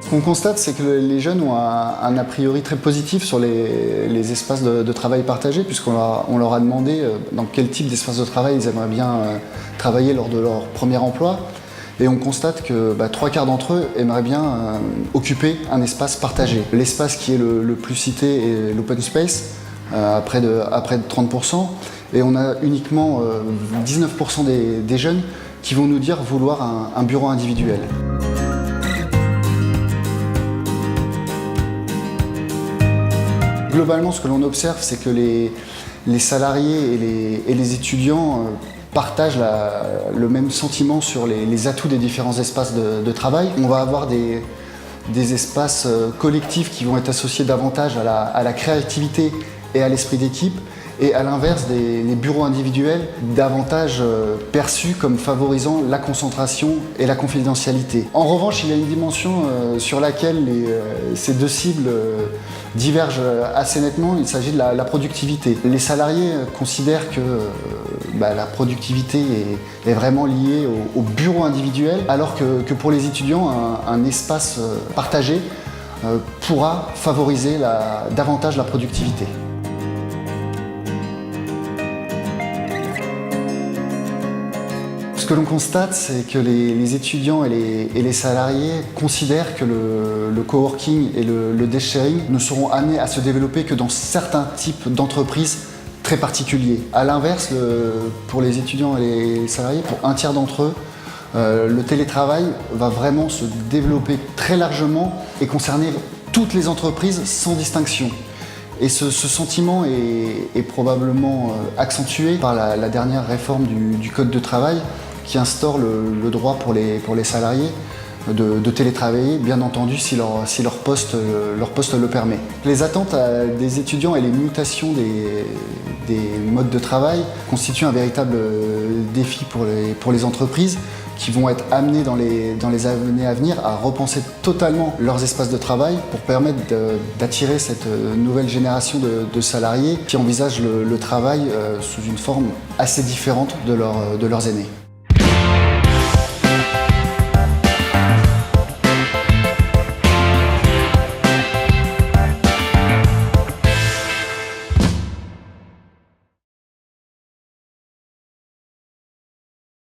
Ce qu'on constate, c'est que les jeunes ont un a priori très positif sur les espaces de travail partagés, puisqu'on leur a demandé dans quel type d'espace de travail ils aimeraient bien travailler lors de leur premier emploi. Et on constate que 3/4 d'entre eux aimeraient bien occuper un espace partagé. L'espace qui est le plus cité est l'open space, à près de 30%. Et on a uniquement 19% des jeunes qui vont nous dire vouloir un bureau individuel. Globalement, ce que l'on observe, c'est que les salariés et les étudiants partagent le même sentiment sur les atouts des différents espaces de travail. On va avoir des espaces collectifs qui vont être associés davantage à la créativité et à l'esprit d'équipe, et à l'inverse, les bureaux individuels davantage perçus comme favorisant la concentration et la confidentialité. En revanche, il y a une dimension sur laquelle ces deux cibles divergent assez nettement. Il s'agit de la productivité. Les salariés considèrent que la productivité est vraiment liée au bureau individuel, alors que pour les étudiants, un espace partagé pourra favoriser davantage la productivité. Ce que l'on constate, c'est que les étudiants et les salariés considèrent que le coworking et le desk sharing ne seront amenés à se développer que dans certains types d'entreprises très particuliers. A l'inverse, pour les étudiants et les salariés, pour un tiers d'entre eux, le télétravail va vraiment se développer très largement et concerner toutes les entreprises sans distinction. Et ce sentiment est probablement accentué par la dernière réforme du Code de travail, qui instaure le droit pour les salariés de télétravailler, bien entendu si leur poste le permet. Les attentes des étudiants et les mutations des modes de travail constituent un véritable défi pour les entreprises, qui vont être amenées dans les années à venir à repenser totalement leurs espaces de travail pour permettre d'attirer cette nouvelle génération de salariés qui envisagent le travail sous une forme assez différente de leurs aînés.